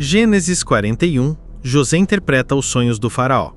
Gênesis 41, José interpreta os sonhos do faraó.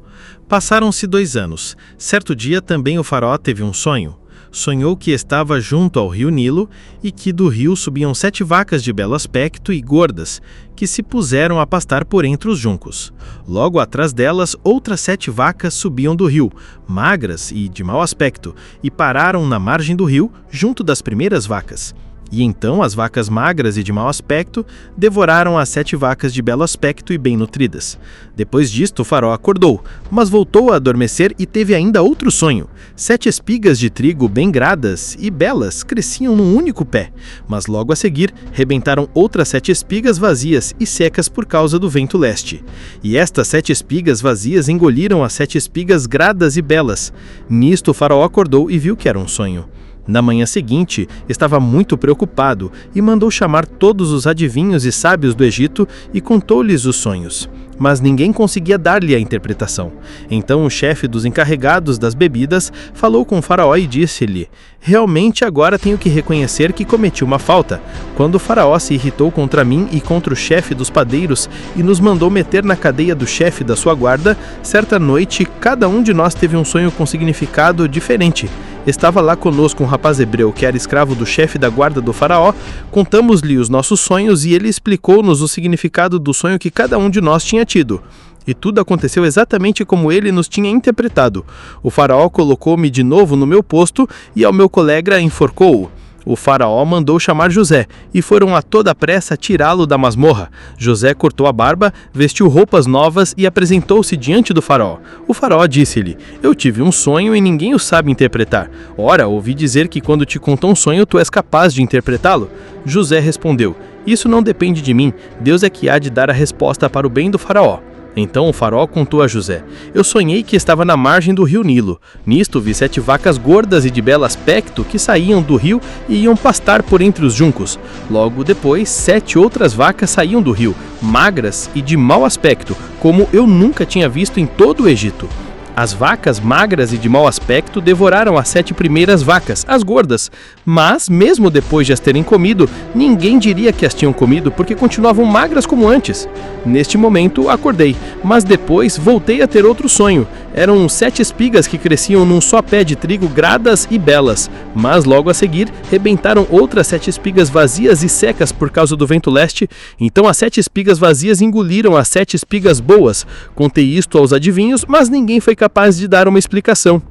Passaram-se 2 anos. Certo dia também o faraó teve um sonho. Sonhou que estava junto ao rio Nilo e que do rio subiam 7 vacas de belo aspecto e gordas, que se puseram a pastar por entre os juncos. Logo atrás delas, outras 7 vacas subiam do rio, magras e de mau aspecto, e pararam na margem do rio, junto das primeiras vacas. E então as vacas magras e de mau aspecto devoraram as 7 vacas de belo aspecto e bem nutridas. Depois disto o faraó acordou, mas voltou a adormecer e teve ainda outro sonho. 7 espigas de trigo bem gradas e belas cresciam num único pé, mas logo a seguir rebentaram outras 7 espigas vazias e secas por causa do vento leste. E estas 7 espigas vazias engoliram as 7 espigas gradas e belas. Nisto o faraó acordou e viu que era um sonho. Na manhã seguinte, estava muito preocupado e mandou chamar todos os adivinhos e sábios do Egito e contou-lhes os sonhos. Mas ninguém conseguia dar-lhe a interpretação. Então o chefe dos encarregados das bebidas falou com o faraó e disse-lhe: "Realmente agora tenho que reconhecer que cometi uma falta. Quando o faraó se irritou contra mim e contra o chefe dos padeiros e nos mandou meter na cadeia do chefe da sua guarda, certa noite cada um de nós teve um sonho com significado diferente. Estava lá conosco um rapaz hebreu que era escravo do chefe da guarda do faraó. Contamos-lhe os nossos sonhos e ele explicou-nos o significado do sonho que cada um de nós tinha tido. E tudo aconteceu exatamente como ele nos tinha interpretado. O faraó colocou-me de novo no meu posto e ao meu colega enforcou-o. O faraó mandou chamar José, e foram a toda pressa tirá-lo da masmorra. José cortou a barba, vestiu roupas novas e apresentou-se diante do faraó. O faraó disse-lhe: "Eu tive um sonho e ninguém o sabe interpretar. Ora, ouvi dizer que quando te contam um sonho, tu és capaz de interpretá-lo." José respondeu: "Isso não depende de mim. Deus é que há de dar a resposta para o bem do faraó." Então o faraó contou a José: "Eu sonhei que estava na margem do rio Nilo. Nisto vi 7 vacas gordas e de belo aspecto que saíam do rio e iam pastar por entre os juncos. Logo depois 7 outras vacas saíam do rio, magras e de mau aspecto, como eu nunca tinha visto em todo o Egito. As vacas magras e de mau aspecto devoraram as 7 primeiras vacas, as gordas, mas mesmo depois de as terem comido, ninguém diria que as tinham comido porque continuavam magras como antes. Neste momento acordei, mas depois voltei a ter outro sonho. Eram 7 espigas que cresciam num só pé de trigo gradas e belas, mas logo a seguir rebentaram outras 7 espigas vazias e secas por causa do vento leste. Então as 7 espigas vazias engoliram as 7 espigas boas. Contei isto aos adivinhos, mas ninguém foi capaz de dar uma explicação."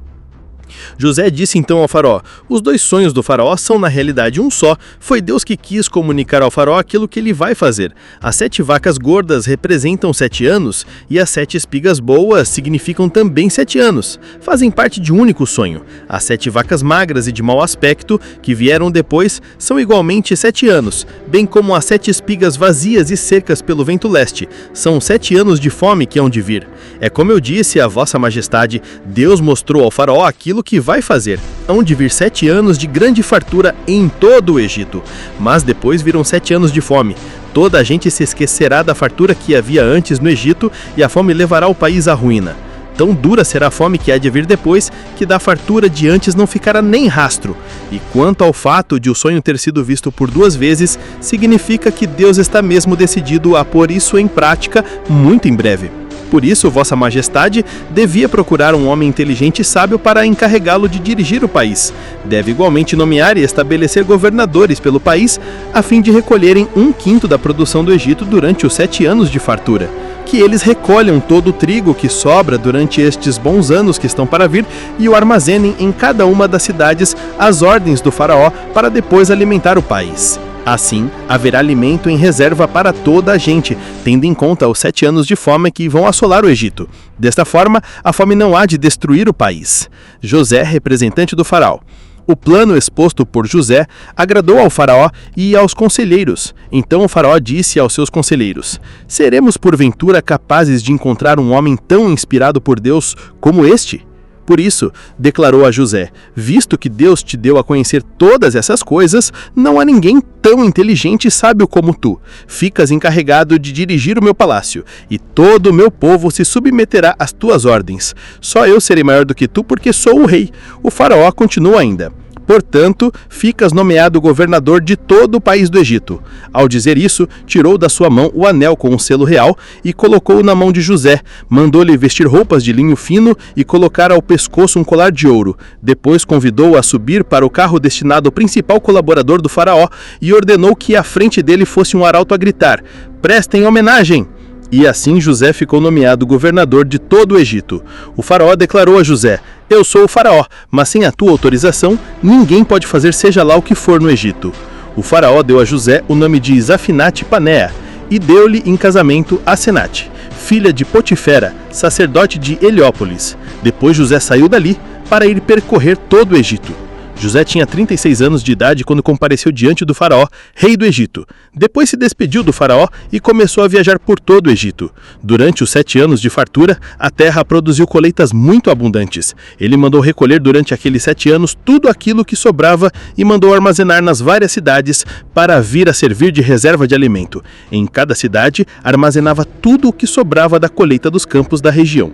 José disse então ao faraó: "Os 2 sonhos do faraó são na realidade um só. Foi Deus que quis comunicar ao faraó aquilo que ele vai fazer. As 7 vacas gordas representam 7 anos e as 7 espigas boas significam também 7 anos. Fazem parte de um único sonho. As 7 vacas magras e de mau aspecto que vieram depois são igualmente 7 anos, bem como as 7 espigas vazias e secas pelo vento leste. São 7 anos de fome que hão de vir. É como eu disse a vossa majestade, Deus mostrou ao faraó aquilo que vai fazer. Hão de vir 7 anos de grande fartura em todo o Egito, mas depois virão 7 anos de fome. Toda a gente se esquecerá da fartura que havia antes no Egito e a fome levará o país à ruína. Tão dura será a fome que há de vir depois, que da fartura de antes não ficará nem rastro. E quanto ao fato de o sonho ter sido visto por 2 vezes, significa que Deus está mesmo decidido a pôr isso em prática muito em breve. Por isso, Vossa Majestade devia procurar um homem inteligente e sábio para encarregá-lo de dirigir o país. Deve igualmente nomear e estabelecer governadores pelo país, a fim de recolherem 1/5 da produção do Egito durante os 7 anos de fartura. Que eles recolham todo o trigo que sobra durante estes bons anos que estão para vir e o armazenem em cada uma das cidades às ordens do faraó para depois alimentar o país. Assim, haverá alimento em reserva para toda a gente, tendo em conta os 7 anos de fome que vão assolar o Egito. Desta forma, a fome não há de destruir o país." José, representante do faraó. O plano exposto por José agradou ao faraó e aos conselheiros. Então o faraó disse aos seus conselheiros: "Seremos porventura capazes de encontrar um homem tão inspirado por Deus como este?" Por isso, declarou a José: "Visto que Deus te deu a conhecer todas essas coisas, não há ninguém tão inteligente e sábio como tu. Ficas encarregado de dirigir o meu palácio, e todo o meu povo se submeterá às tuas ordens. Só eu serei maior do que tu, porque sou o rei." O faraó continuou ainda: Portanto, ficas nomeado governador de todo o país do Egito. Ao dizer isso, tirou da sua mão o anel com o selo real e colocou-o na mão de José. Mandou-lhe vestir roupas de linho fino e colocar ao pescoço um colar de ouro. Depois convidou-o a subir para o carro destinado ao principal colaborador do faraó e ordenou que à frente dele fosse um arauto a gritar: "Prestem homenagem!" E assim José ficou nomeado governador de todo o Egito. O faraó declarou a José: "Eu sou o faraó, mas sem a tua autorização, ninguém pode fazer seja lá o que for no Egito." O faraó deu a José o nome de Zafinate-Paneá e deu-lhe em casamento Asenate, filha de Potifera, sacerdote de Heliópolis. Depois José saiu dali para ir percorrer todo o Egito. José tinha 36 anos de idade quando compareceu diante do faraó, rei do Egito. Depois se despediu do faraó e começou a viajar por todo o Egito. Durante os 7 anos de fartura, a terra produziu colheitas muito abundantes. Ele mandou recolher durante aqueles 7 anos tudo aquilo que sobrava e mandou armazenar nas várias cidades para vir a servir de reserva de alimento. Em cada cidade, armazenava tudo o que sobrava da colheita dos campos da região.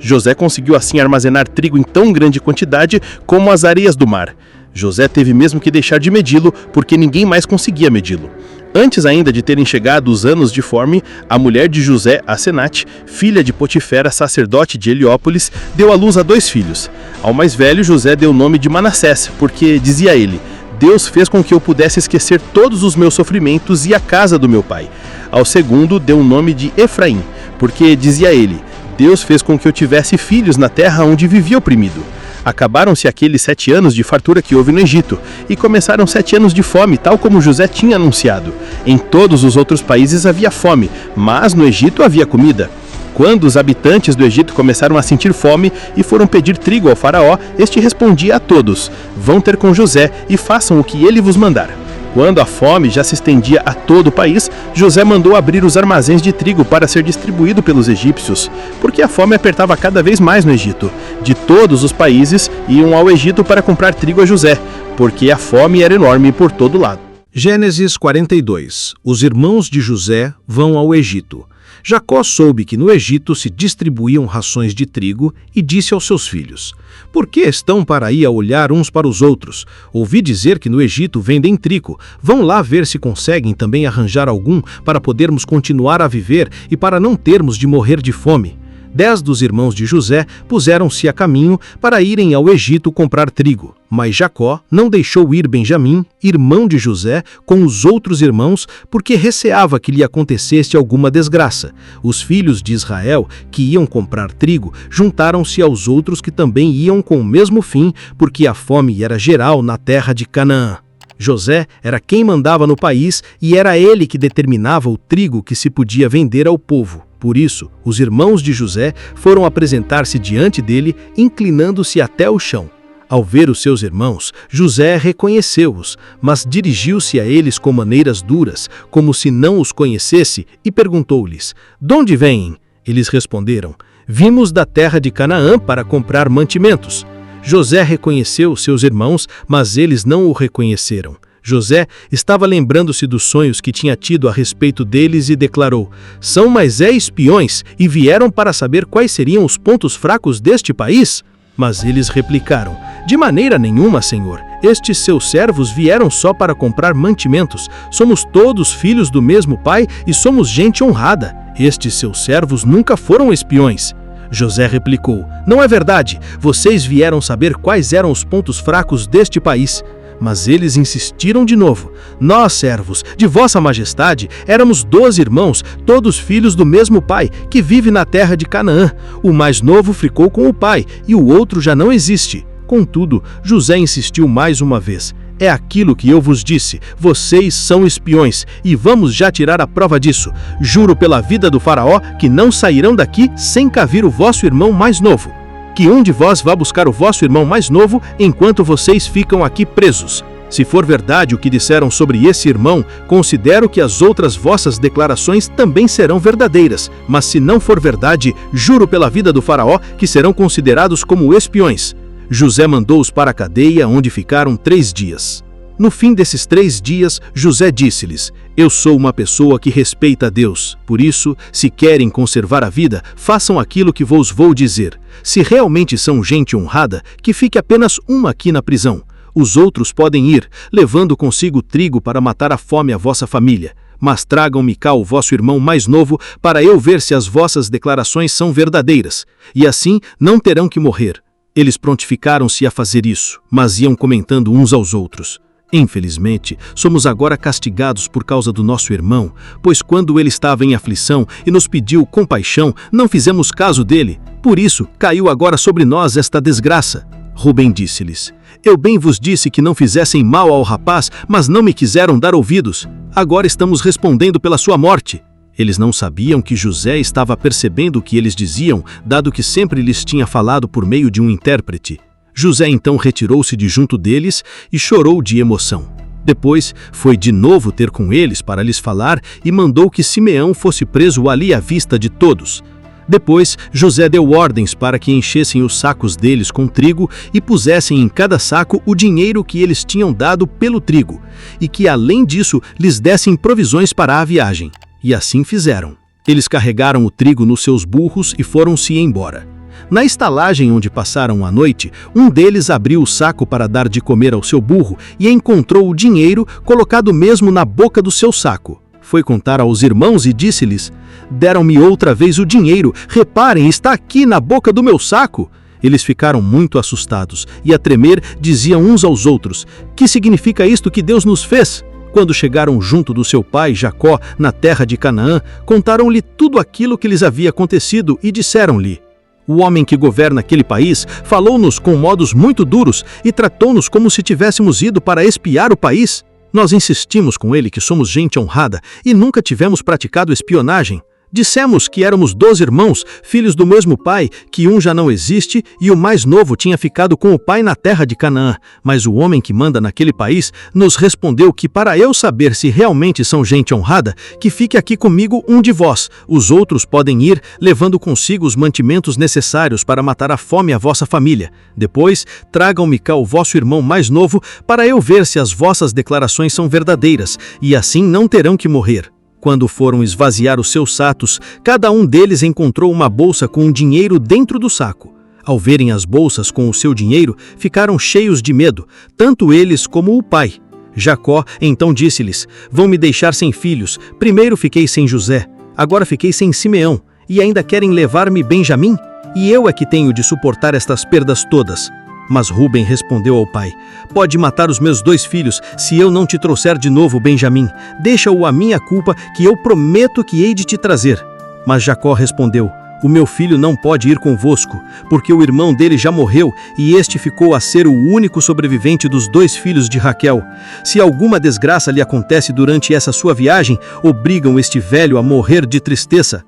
José conseguiu assim armazenar trigo em tão grande quantidade como as areias do mar. José teve mesmo que deixar de medi-lo, porque ninguém mais conseguia medi-lo. Antes ainda de terem chegado os anos de fome, a mulher de José, Asenate, filha de Potifera, sacerdote de Heliópolis, deu à luz a 2 filhos. Ao mais velho, José deu o nome de Manassés, porque, dizia ele, Deus fez com que eu pudesse esquecer todos os meus sofrimentos e a casa do meu pai. Ao segundo, deu o nome de Efraim, porque, dizia ele, Deus fez com que eu tivesse filhos na terra onde vivia oprimido. Acabaram-se aqueles 7 anos de fartura que houve no Egito, e começaram 7 anos de fome, tal como José tinha anunciado. Em todos os outros países havia fome, mas no Egito havia comida. Quando os habitantes do Egito começaram a sentir fome e foram pedir trigo ao faraó, este respondia a todos: "Vão ter com José e façam o que ele vos mandar." Quando a fome já se estendia a todo o país, José mandou abrir os armazéns de trigo para ser distribuído pelos egípcios, porque a fome apertava cada vez mais no Egito. De todos os países iam ao Egito para comprar trigo a José, porque a fome era enorme por todo lado. Gênesis 42. Os irmãos de José vão ao Egito. Jacó soube que no Egito se distribuíam rações de trigo e disse aos seus filhos: "Por que estão para aí a olhar uns para os outros? Ouvi dizer que no Egito vendem trigo. Vão lá ver se conseguem também arranjar algum para podermos continuar a viver e para não termos de morrer de fome." 10 dos irmãos de José puseram-se a caminho para irem ao Egito comprar trigo. Mas Jacó não deixou ir Benjamim, irmão de José, com os outros irmãos, porque receava que lhe acontecesse alguma desgraça. Os filhos de Israel, que iam comprar trigo, juntaram-se aos outros que também iam com o mesmo fim, porque a fome era geral na terra de Canaã. José era quem mandava no país e era ele que determinava o trigo que se podia vender ao povo. Por isso, os irmãos de José foram apresentar-se diante dele, inclinando-se até o chão. Ao ver os seus irmãos, José reconheceu-os, mas dirigiu-se a eles com maneiras duras, como se não os conhecesse, e perguntou-lhes: "De onde vêm?" Eles responderam: "Vimos da terra de Canaã para comprar mantimentos." José reconheceu seus irmãos, mas eles não o reconheceram. José estava lembrando-se dos sonhos que tinha tido a respeito deles e declarou: "São mais espiões e vieram para saber quais seriam os pontos fracos deste país?" Mas eles replicaram: "De maneira nenhuma, Senhor. Estes seus servos vieram só para comprar mantimentos. Somos todos filhos do mesmo pai e somos gente honrada. Estes seus servos nunca foram espiões." José replicou: "Não é verdade. Vocês vieram saber quais eram os pontos fracos deste país." Mas eles insistiram de novo: "Nós, servos de vossa majestade, éramos 12 irmãos, todos filhos do mesmo pai, que vive na terra de Canaã. O mais novo ficou com o pai, e o outro já não existe." Contudo, José insistiu mais uma vez: "É aquilo que eu vos disse, vocês são espiões, e vamos já tirar a prova disso. Juro pela vida do faraó que não sairão daqui sem cá vir o vosso irmão mais novo. Que um de vós vá buscar o vosso irmão mais novo, enquanto vocês ficam aqui presos. Se for verdade o que disseram sobre esse irmão, considero que as outras vossas declarações também serão verdadeiras, mas se não for verdade, juro pela vida do faraó que serão considerados como espiões." José mandou-os para a cadeia, onde ficaram 3 dias. No fim desses 3 dias, José disse-lhes: "Eu sou uma pessoa que respeita a Deus. Por isso, se querem conservar a vida, façam aquilo que vos vou dizer. Se realmente são gente honrada, que fique apenas uma aqui na prisão. Os outros podem ir, levando consigo trigo para matar a fome a vossa família. Mas tragam-me cá o vosso irmão mais novo, para eu ver se as vossas declarações são verdadeiras, e assim não terão que morrer. Eles prontificaram-se a fazer isso, mas iam comentando uns aos outros: infelizmente, somos agora castigados por causa do nosso irmão, pois quando ele estava em aflição e nos pediu compaixão, não fizemos caso dele. Por isso, caiu agora sobre nós esta desgraça. Rubem disse-lhes: eu bem vos disse que não fizessem mal ao rapaz, mas não me quiseram dar ouvidos. Agora estamos respondendo pela sua morte. Eles não sabiam que José estava percebendo o que eles diziam, dado que sempre lhes tinha falado por meio de um intérprete. José então retirou-se de junto deles e chorou de emoção. Depois foi de novo ter com eles para lhes falar e mandou que Simeão fosse preso ali à vista de todos. Depois, José deu ordens para que enchessem os sacos deles com trigo e pusessem em cada saco o dinheiro que eles tinham dado pelo trigo, e que, além disso, lhes dessem provisões para a viagem. E assim fizeram. Eles carregaram o trigo nos seus burros e foram-se embora. Na estalagem onde passaram a noite, um deles abriu o saco para dar de comer ao seu burro e encontrou o dinheiro colocado mesmo na boca do seu saco. Foi contar aos irmãos e disse-lhes: deram-me outra vez o dinheiro, reparem, está aqui na boca do meu saco. Eles ficaram muito assustados e a tremer diziam uns aos outros: que significa isto que Deus nos fez? Quando chegaram junto do seu pai Jacó, na terra de Canaã, contaram-lhe tudo aquilo que lhes havia acontecido e disseram-lhe: o homem que governa aquele país falou-nos com modos muito duros e tratou-nos como se tivéssemos ido para espiar o país. Nós insistimos com ele que somos gente honrada e nunca tivemos praticado espionagem. Dissemos que éramos 12 irmãos, filhos do mesmo pai, que um já não existe e o mais novo tinha ficado com o pai na terra de Canaã. Mas o homem que manda naquele país nos respondeu que para eu saber se realmente são gente honrada, que fique aqui comigo um de vós. Os outros podem ir, levando consigo os mantimentos necessários para matar a fome a vossa família. Depois, tragam-me cá o vosso irmão mais novo, para eu ver se as vossas declarações são verdadeiras, e assim não terão que morrer. Quando foram esvaziar os seus sacos, cada um deles encontrou uma bolsa com um dinheiro dentro do saco. Ao verem as bolsas com o seu dinheiro, ficaram cheios de medo, tanto eles como o pai. Jacó então disse-lhes: vão me deixar sem filhos. Primeiro fiquei sem José, agora fiquei sem Simeão, e ainda querem levar-me Benjamim? E eu é que tenho de suportar estas perdas todas. Mas Rubem respondeu ao pai: pode matar os meus 2 filhos, se eu não te trouxer de novo Benjamim. Deixa-o a minha culpa, que eu prometo que hei de te trazer. Mas Jacó respondeu: o meu filho não pode ir convosco, porque o irmão dele já morreu, e este ficou a ser o único sobrevivente dos 2 filhos de Raquel. Se alguma desgraça lhe acontece durante essa sua viagem, obrigam este velho a morrer de tristeza.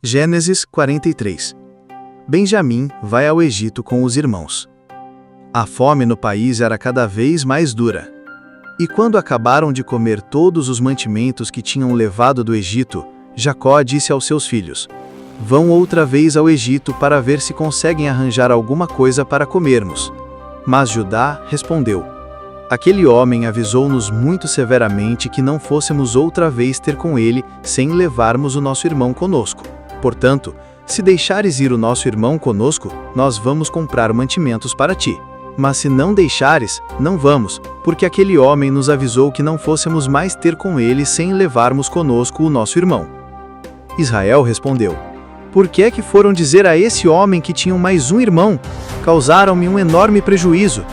Gênesis 43. Benjamim vai ao Egito com os irmãos. A fome no país era cada vez mais dura. E quando acabaram de comer todos os mantimentos que tinham levado do Egito, Jacó disse aos seus filhos: vão outra vez ao Egito para ver se conseguem arranjar alguma coisa para comermos. Mas Judá respondeu: aquele homem avisou-nos muito severamente que não fôssemos outra vez ter com ele sem levarmos o nosso irmão conosco. Portanto, se deixares ir o nosso irmão conosco, nós vamos comprar mantimentos para ti. Mas se não deixares, não vamos, porque aquele homem nos avisou que não fôssemos mais ter com ele sem levarmos conosco o nosso irmão. Israel respondeu: por que é que foram dizer a esse homem que tinham mais um irmão? Causaram-me um enorme prejuízo.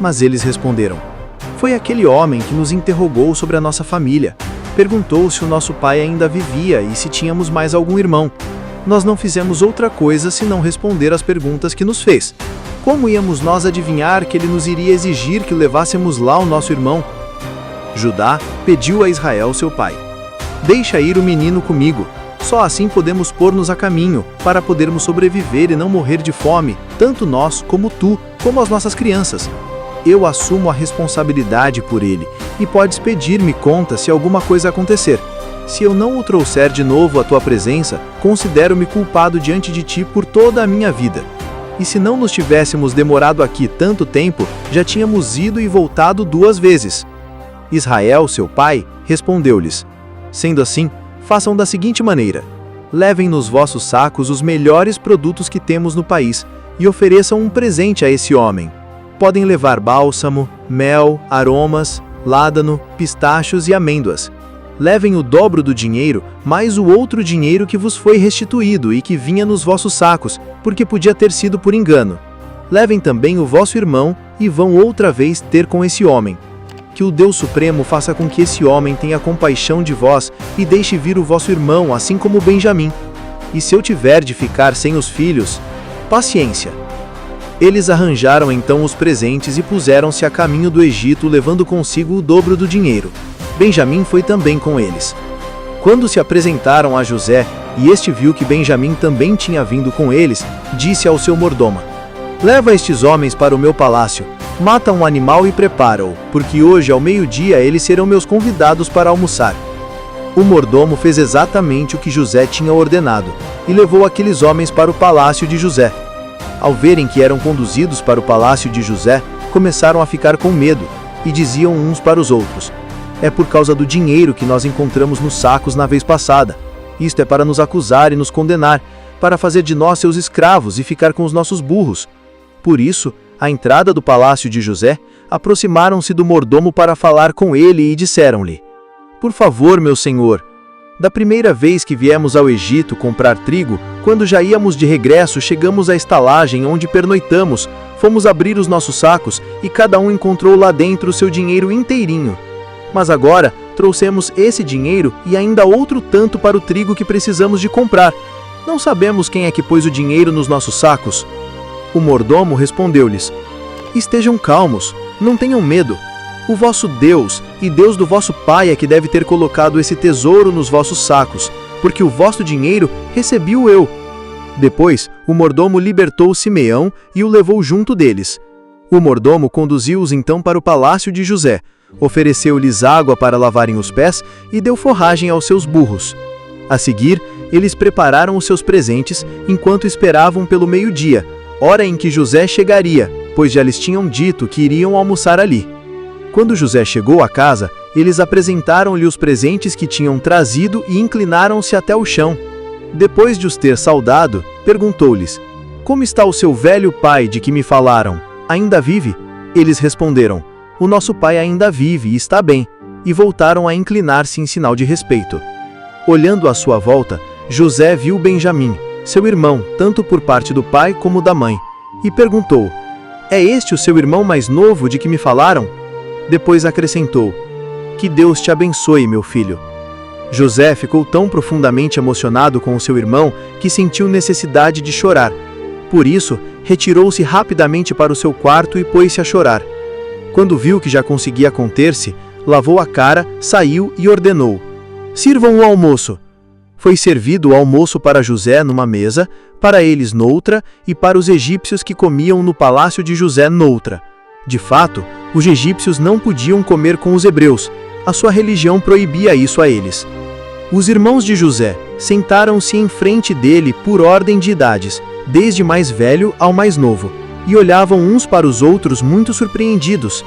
Mas eles responderam: foi aquele homem que nos interrogou sobre a nossa família. Perguntou se o nosso pai ainda vivia e se tínhamos mais algum irmão. Nós não fizemos outra coisa senão responder às perguntas que nos fez. Como íamos nós adivinhar que ele nos iria exigir que levássemos lá o nosso irmão? Judá pediu a Israel, seu pai: deixa ir o menino comigo. Só assim podemos pôr-nos a caminho, para podermos sobreviver e não morrer de fome, tanto nós como tu, como as nossas crianças. Eu assumo a responsabilidade por ele, e podes pedir-me conta se alguma coisa acontecer. Se eu não o trouxer de novo à tua presença, considero-me culpado diante de ti por toda a minha vida. E se não nos tivéssemos demorado aqui tanto tempo, já tínhamos ido e voltado 2 vezes. Israel, seu pai, respondeu-lhes: sendo assim, façam da seguinte maneira: levem nos vossos sacos os melhores produtos que temos no país, e ofereçam um presente a esse homem. Podem levar bálsamo, mel, aromas, ládano, pistachos e amêndoas. Levem o dobro do dinheiro, mais o outro dinheiro que vos foi restituído e que vinha nos vossos sacos, porque podia ter sido por engano. Levem também o vosso irmão e vão outra vez ter com esse homem. Que o Deus Supremo faça com que esse homem tenha compaixão de vós e deixe vir o vosso irmão, assim como Benjamim. E se eu tiver de ficar sem os filhos, paciência. Eles arranjaram então os presentes e puseram-se a caminho do Egito, levando consigo o dobro do dinheiro. Benjamim foi também com eles. Quando se apresentaram a José, e este viu que Benjamim também tinha vindo com eles, disse ao seu mordomo: leva estes homens para o meu palácio, mata um animal e prepara-o, porque hoje ao meio-dia eles serão meus convidados para almoçar. O mordomo fez exatamente o que José tinha ordenado, e levou aqueles homens para o palácio de José. Ao verem que eram conduzidos para o palácio de José, começaram a ficar com medo, e diziam uns para os outros: é por causa do dinheiro que nós encontramos nos sacos na vez passada. Isto é para nos acusar e nos condenar, para fazer de nós seus escravos e ficar com os nossos burros. Por isso, à entrada do palácio de José, aproximaram-se do mordomo para falar com ele e disseram-lhe: por favor, meu senhor, da primeira vez que viemos ao Egito comprar trigo, quando já íamos de regresso, chegamos à estalagem onde pernoitamos, fomos abrir os nossos sacos e cada um encontrou lá dentro o seu dinheiro inteirinho. Mas agora trouxemos esse dinheiro e ainda outro tanto para o trigo que precisamos de comprar. Não sabemos quem é que pôs o dinheiro nos nossos sacos. O mordomo respondeu-lhes: estejam calmos, não tenham medo. O vosso Deus e Deus do vosso pai é que deve ter colocado esse tesouro nos vossos sacos, porque o vosso dinheiro recebi-o eu. Depois, o mordomo libertou Simeão e o levou junto deles. O mordomo conduziu-os então para o palácio de José, ofereceu-lhes água para lavarem os pés e deu forragem aos seus burros. A seguir, eles prepararam os seus presentes enquanto esperavam pelo meio-dia, hora em que José chegaria, pois já lhes tinham dito que iriam almoçar ali. Quando José chegou à casa, eles apresentaram-lhe os presentes que tinham trazido e inclinaram-se até o chão. Depois de os ter saudado, perguntou-lhes: como está o seu velho pai de que me falaram? Ainda vive? Eles responderam: o nosso pai ainda vive e está bem, e voltaram a inclinar-se em sinal de respeito. Olhando à sua volta, José viu Benjamim, seu irmão, tanto por parte do pai como da mãe, e perguntou: é este o seu irmão mais novo de que me falaram? Depois acrescentou: que Deus te abençoe, meu filho. José ficou tão profundamente emocionado com o seu irmão que sentiu necessidade de chorar. Por isso, retirou-se rapidamente para o seu quarto e pôs-se a chorar. Quando viu que já conseguia conter-se, lavou a cara, saiu e ordenou: sirvam o almoço. Foi servido o almoço para José numa mesa, para eles noutra, e para os egípcios que comiam no palácio de José noutra. De fato, os egípcios não podiam comer com os hebreus, a sua religião proibia isso a eles. Os irmãos de José sentaram-se em frente dele por ordem de idades, desde mais velho ao mais novo, e olhavam uns para os outros muito surpreendidos.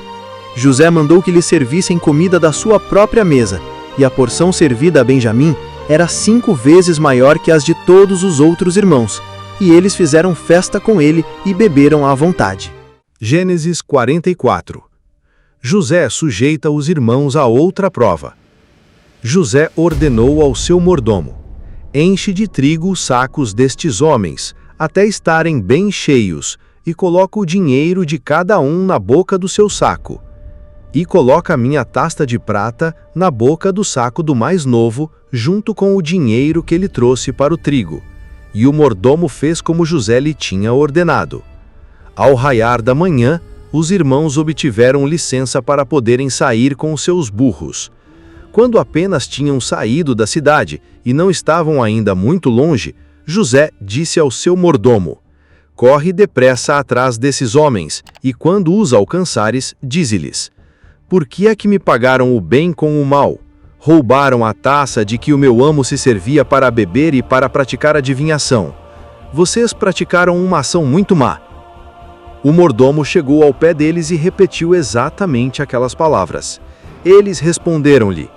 José mandou que lhes servissem comida da sua própria mesa, e a porção servida a Benjamim era 5 vezes maior que as de todos os outros irmãos, e eles fizeram festa com ele e beberam à vontade. Gênesis 44. José sujeita os irmãos a outra prova. José ordenou ao seu mordomo: enche de trigo os sacos destes homens, até estarem bem cheios, e coloca o dinheiro de cada um na boca do seu saco. E coloca a minha tasta de prata na boca do saco do mais novo, junto com o dinheiro que ele trouxe para o trigo. E o mordomo fez como José lhe tinha ordenado. Ao raiar da manhã, os irmãos obtiveram licença para poderem sair com os seus burros. Quando apenas tinham saído da cidade e não estavam ainda muito longe, José disse ao seu mordomo: corre depressa atrás desses homens, e quando os alcançares, dize-lhes: por que é que me pagaram o bem com o mal? Roubaram a taça de que o meu amo se servia para beber e para praticar adivinhação. Vocês praticaram uma ação muito má. O mordomo chegou ao pé deles e repetiu exatamente aquelas palavras. Eles responderam-lhe: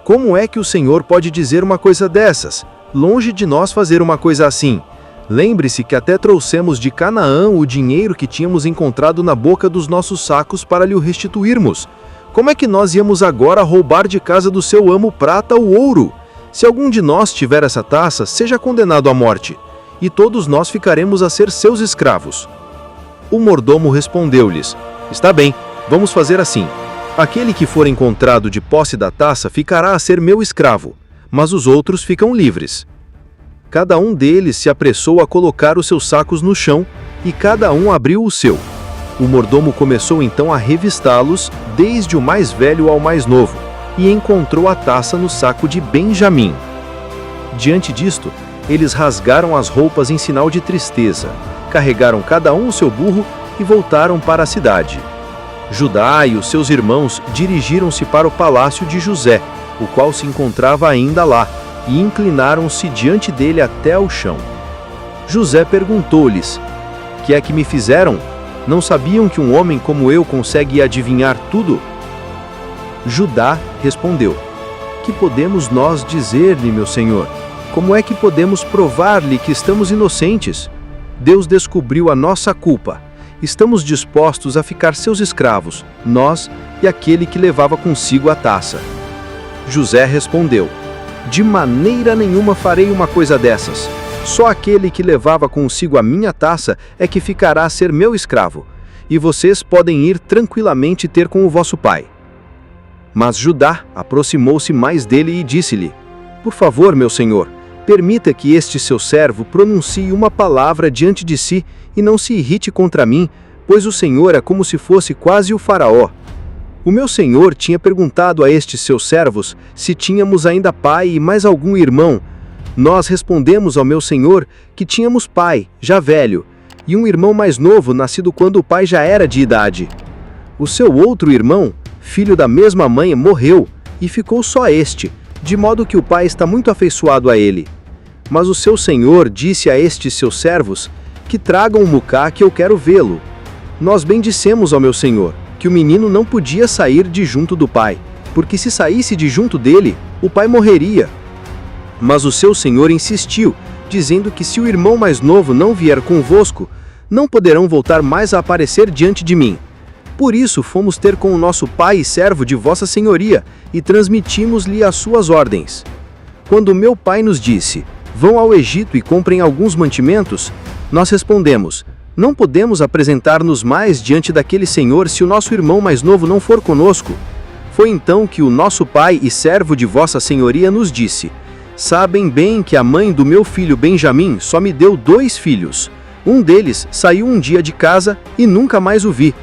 como é que o Senhor pode dizer uma coisa dessas? Longe de nós fazer uma coisa assim. Lembre-se que até trouxemos de Canaã o dinheiro que tínhamos encontrado na boca dos nossos sacos para lhe o restituirmos. Como é que nós íamos agora roubar de casa do seu amo prata ou ouro? Se algum de nós tiver essa taça, seja condenado à morte, e todos nós ficaremos a ser seus escravos. O mordomo respondeu-lhes: Está bem, vamos fazer assim. Aquele que for encontrado de posse da taça ficará a ser meu escravo, mas os outros ficam livres. Cada um deles se apressou a colocar os seus sacos no chão, e cada um abriu o seu. O mordomo começou então a revistá-los, desde o mais velho ao mais novo, e encontrou a taça no saco de Benjamim. Diante disto, eles rasgaram as roupas em sinal de tristeza, carregaram cada um o seu burro e voltaram para a cidade. Judá e os seus irmãos dirigiram-se para o palácio de José, o qual se encontrava ainda lá, e inclinaram-se diante dele até ao chão. José perguntou-lhes: Que é que me fizeram? Não sabiam que um homem como eu consegue adivinhar tudo? Judá respondeu: Que podemos nós dizer-lhe, meu senhor? Como é que podemos provar-lhe que estamos inocentes? Deus descobriu a nossa culpa. Estamos dispostos a ficar seus escravos, nós e aquele que levava consigo a taça. José respondeu: De maneira nenhuma farei uma coisa dessas. Só aquele que levava consigo a minha taça é que ficará a ser meu escravo, e vocês podem ir tranquilamente ter com o vosso pai. Mas Judá aproximou-se mais dele e disse-lhe: Por favor, meu senhor, permita que este seu servo pronuncie uma palavra diante de si e não se irrite contra mim, pois o senhor é como se fosse quase o faraó. O meu senhor tinha perguntado a estes seus servos se tínhamos ainda pai e mais algum irmão. Nós respondemos ao meu senhor que tínhamos pai, já velho, e um irmão mais novo, nascido quando o pai já era de idade. O seu outro irmão, filho da mesma mãe, morreu, e ficou só este, de modo que o pai está muito afeiçoado a ele. Mas o seu senhor disse a estes seus servos que tragam o mucá, que eu quero vê-lo. Nós bem dissemos ao meu senhor que o menino não podia sair de junto do pai, porque se saísse de junto dele, o pai morreria. Mas o seu senhor insistiu, dizendo que se o irmão mais novo não vier convosco, não poderão voltar mais a aparecer diante de mim. Por isso fomos ter com o nosso pai e servo de vossa senhoria, e transmitimos-lhe as suas ordens. Quando meu pai nos disse: Vão ao Egito e comprem alguns mantimentos, nós respondemos: Não podemos apresentar-nos mais diante daquele senhor se o nosso irmão mais novo não for conosco. Foi então que o nosso pai e servo de vossa senhoria nos disse: Sabem bem que a mãe do meu filho Benjamim só me deu 2 filhos. Um deles saiu um dia de casa e nunca mais o vi.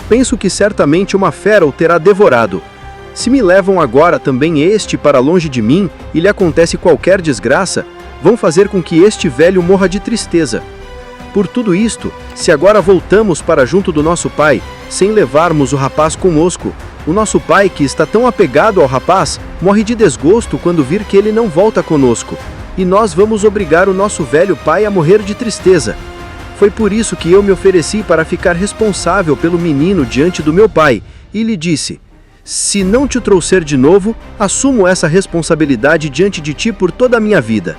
Penso que certamente uma fera o terá devorado. Se me levam agora também este para longe de mim e lhe acontece qualquer desgraça, vão fazer com que este velho morra de tristeza. Por tudo isto, se agora voltamos para junto do nosso pai, sem levarmos o rapaz conosco, o nosso pai, que está tão apegado ao rapaz, morre de desgosto quando vir que ele não volta conosco, e nós vamos obrigar o nosso velho pai a morrer de tristeza. Foi por isso que eu me ofereci para ficar responsável pelo menino diante do meu pai, e lhe disse: Se não te trouxer de novo, assumo essa responsabilidade diante de ti por toda a minha vida.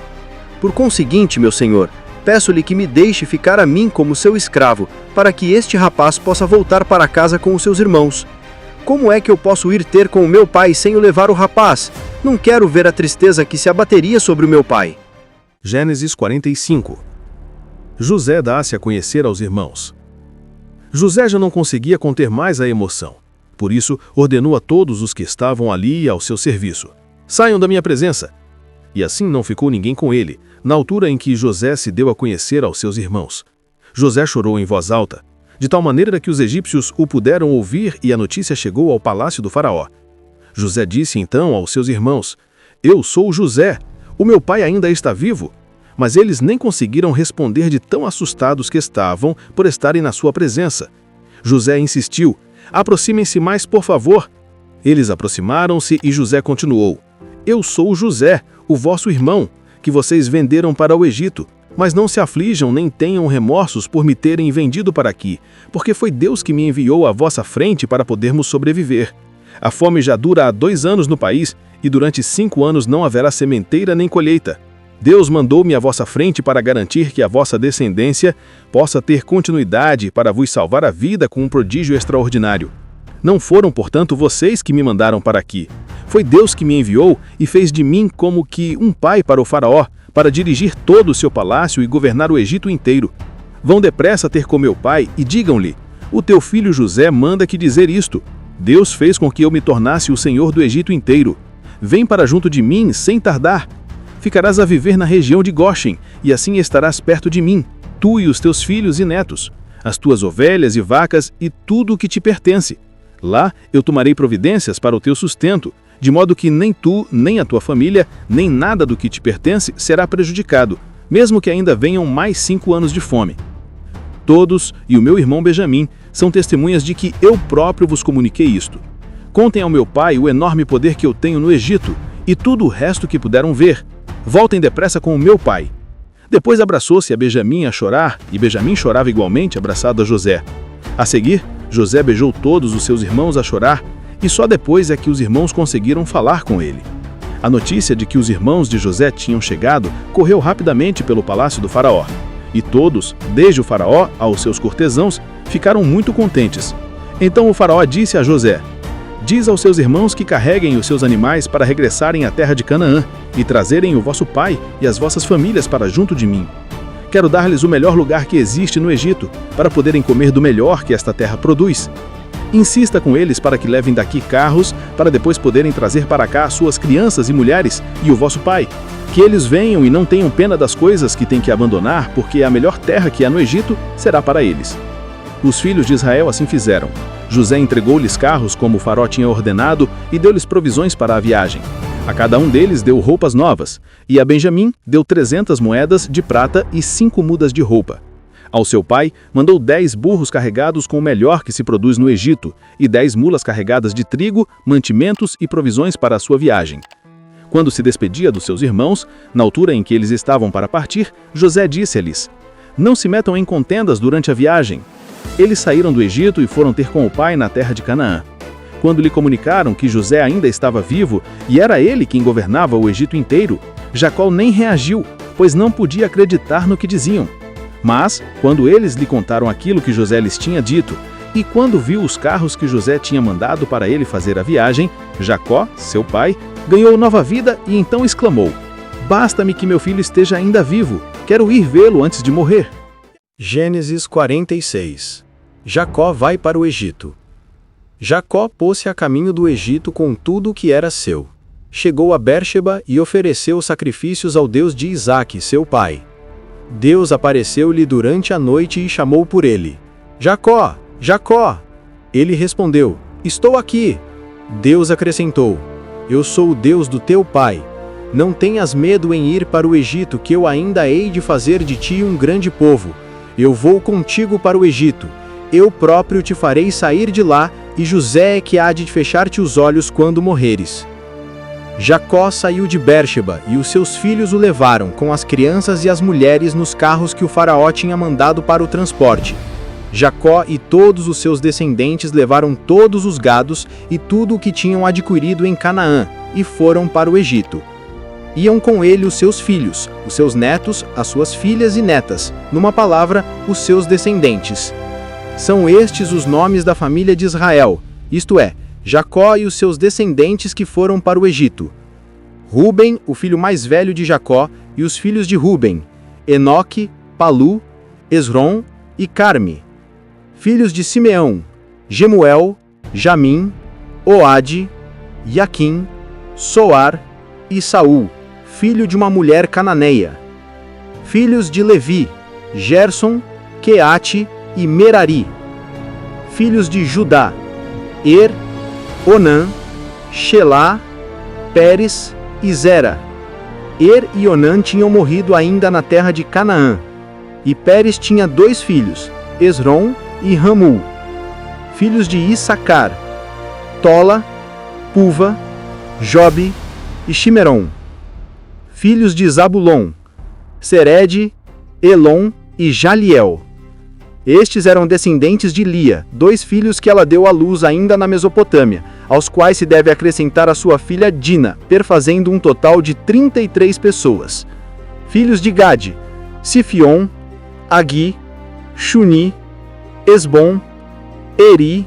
Por conseguinte, meu senhor, peço-lhe que me deixe ficar a mim como seu escravo, para que este rapaz possa voltar para casa com os seus irmãos. Como é que eu posso ir ter com o meu pai sem o levar o rapaz? Não quero ver a tristeza que se abateria sobre o meu pai. Gênesis 45. José dá-se a conhecer aos irmãos. José já não conseguia conter mais a emoção. Por isso, ordenou a todos os que estavam ali ao seu serviço: Saiam da minha presença. E assim não ficou ninguém com ele, na altura em que José se deu a conhecer aos seus irmãos. José chorou em voz alta, de tal maneira que os egípcios o puderam ouvir, e a notícia chegou ao palácio do faraó. José disse então aos seus irmãos: Eu sou José, o meu pai ainda está vivo. Mas eles nem conseguiram responder de tão assustados que estavam por estarem na sua presença. José insistiu: Aproximem-se mais, por favor. Eles aproximaram-se e José continuou: Eu sou José, o vosso irmão, que vocês venderam para o Egito. Mas não se aflijam nem tenham remorsos por me terem vendido para aqui, porque foi Deus que me enviou à vossa frente para podermos sobreviver. A fome já dura há 2 anos no país, e durante 5 anos não haverá sementeira nem colheita. Deus mandou-me à vossa frente para garantir que a vossa descendência possa ter continuidade para vos salvar a vida com um prodígio extraordinário. Não foram, portanto, vocês que me mandaram para aqui. Foi Deus que me enviou e fez de mim como que um pai para o faraó, para dirigir todo o seu palácio e governar o Egito inteiro. Vão depressa ter com meu pai e digam-lhe: o teu filho José manda que dizer isto. Deus fez com que eu me tornasse o senhor do Egito inteiro. Vem para junto de mim sem tardar. Ficarás a viver na região de Goshen, e assim estarás perto de mim, tu e os teus filhos e netos, as tuas ovelhas e vacas e tudo o que te pertence. Lá eu tomarei providências para o teu sustento, de modo que nem tu, nem a tua família, nem nada do que te pertence será prejudicado, mesmo que ainda venham mais 5 anos de fome. Todos, e o meu irmão Benjamim, são testemunhas de que eu próprio vos comuniquei isto. Contem ao meu pai o enorme poder que eu tenho no Egito, e tudo o resto que puderam ver. Voltem depressa com o meu pai. Depois abraçou-se a Benjamim a chorar, e Benjamim chorava igualmente abraçado a José. A seguir, José beijou todos os seus irmãos a chorar, e só depois é que os irmãos conseguiram falar com ele. A notícia de que os irmãos de José tinham chegado correu rapidamente pelo palácio do faraó. E todos, desde o faraó aos seus cortesãos, ficaram muito contentes. Então o faraó disse a José: diz aos seus irmãos que carreguem os seus animais para regressarem à terra de Canaã e trazerem o vosso pai e as vossas famílias para junto de mim. Quero dar-lhes o melhor lugar que existe no Egito, para poderem comer do melhor que esta terra produz. Insista com eles para que levem daqui carros, para depois poderem trazer para cá as suas crianças e mulheres e o vosso pai. Que eles venham e não tenham pena das coisas que têm que abandonar, porque a melhor terra que há no Egito será para eles. Os filhos de Israel assim fizeram. José entregou-lhes carros como o faraó tinha ordenado e deu-lhes provisões para a viagem. A cada um deles deu roupas novas, e a Benjamim deu 300 moedas de prata e 5 mudas de roupa. Ao seu pai, mandou 10 burros carregados com o melhor que se produz no Egito, e 10 mulas carregadas de trigo, mantimentos e provisões para a sua viagem. Quando se despedia dos seus irmãos, na altura em que eles estavam para partir, José disse-lhes: não se metam em contendas durante a viagem. Eles saíram do Egito e foram ter com o pai na terra de Canaã. Quando lhe comunicaram que José ainda estava vivo e era ele quem governava o Egito inteiro, Jacó nem reagiu, pois não podia acreditar no que diziam. Mas, quando eles lhe contaram aquilo que José lhes tinha dito, e quando viu os carros que José tinha mandado para ele fazer a viagem, Jacó, seu pai, ganhou nova vida e então exclamou: basta-me que meu filho esteja ainda vivo, quero ir vê-lo antes de morrer. Gênesis 46. Jacó vai para o Egito. Jacó pôs-se a caminho do Egito com tudo o que era seu. Chegou a Bérsheba e ofereceu sacrifícios ao Deus de Isaque, seu pai. Deus apareceu-lhe durante a noite e chamou por ele: Jacó, Jacó! Ele respondeu: estou aqui. Deus acrescentou: eu sou o Deus do teu pai. Não tenhas medo em ir para o Egito, que eu ainda hei de fazer de ti um grande povo. Eu vou contigo para o Egito. Eu próprio te farei sair de lá, e José é que há de fechar-te os olhos quando morreres. Jacó saiu de Bérsheba, e os seus filhos o levaram, com as crianças e as mulheres, nos carros que o faraó tinha mandado para o transporte. Jacó e todos os seus descendentes levaram todos os gados e tudo o que tinham adquirido em Canaã, e foram para o Egito. Iam com ele os seus filhos, os seus netos, as suas filhas e netas, numa palavra, os seus descendentes. São estes os nomes da família de Israel, isto é, Jacó e os seus descendentes que foram para o Egito. Ruben, o filho mais velho de Jacó, e os filhos de Ruben: Enoque, Palu, Esrom e Carme. Filhos de Simeão: Gemuel, Jamim, Oade, Jaquim, Soar e Saul, filho de uma mulher cananeia. Filhos de Levi: Gerson, Queate e Merari. Filhos de Judá: Er, Onã, Shelá, Pérez e Zera. Er e Onã tinham morrido ainda na terra de Canaã. E Pérez tinha 2 filhos, Esrom e Ramul. Filhos de Issacar: Tola, Puva, Jobe e Shimeron. Filhos de Zabulon: Sered, Elon e Jaliel. Estes eram descendentes de Lia, 2 filhos que ela deu à luz ainda na Mesopotâmia, aos quais se deve acrescentar a sua filha Dina, perfazendo um total de 33 pessoas. Filhos de Gade: Sifion, Agui, Shuni, Esbom, Eri,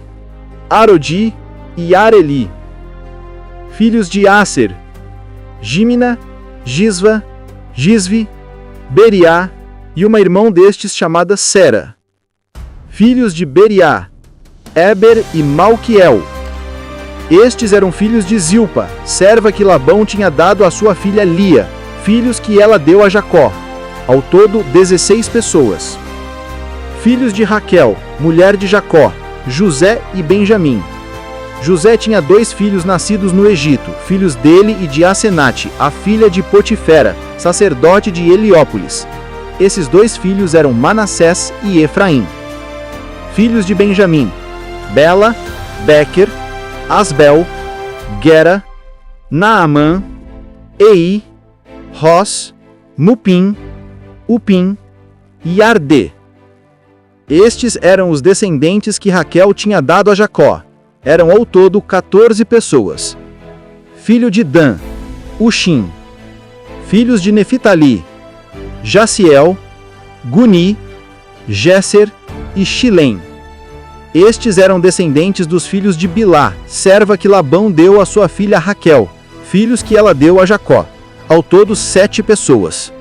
Arodi e Areli. Filhos de Aser: Gimna, Gisva, Gisvi, Beriá e uma irmã destes chamada Sera. Filhos de Beriá: Eber e Malquiel. Estes eram filhos de Zilpa, serva que Labão tinha dado à sua filha Lia, filhos que ela deu a Jacó. Ao todo, 16 pessoas. Filhos de Raquel, mulher de Jacó: José e Benjamim. José tinha 2 filhos nascidos no Egito, filhos dele e de Asenate, a filha de Potifera, sacerdote de Heliópolis. Esses 2 filhos eram Manassés e Efraim. Filhos de Benjamim: Bela, Bequer, Asbel, Gera, Naamã, Ei, Ros, Mupim, Upim e Ardê. Estes eram os descendentes que Raquel tinha dado a Jacó. Eram ao todo 14 pessoas. Filho de Dan: Uxim. Filhos de Neftali: Jaciel, Guni, Jéser e Shilém. Estes eram descendentes dos filhos de Bilá, serva que Labão deu à sua filha Raquel, filhos que ela deu a Jacó. Ao todo 7 pessoas.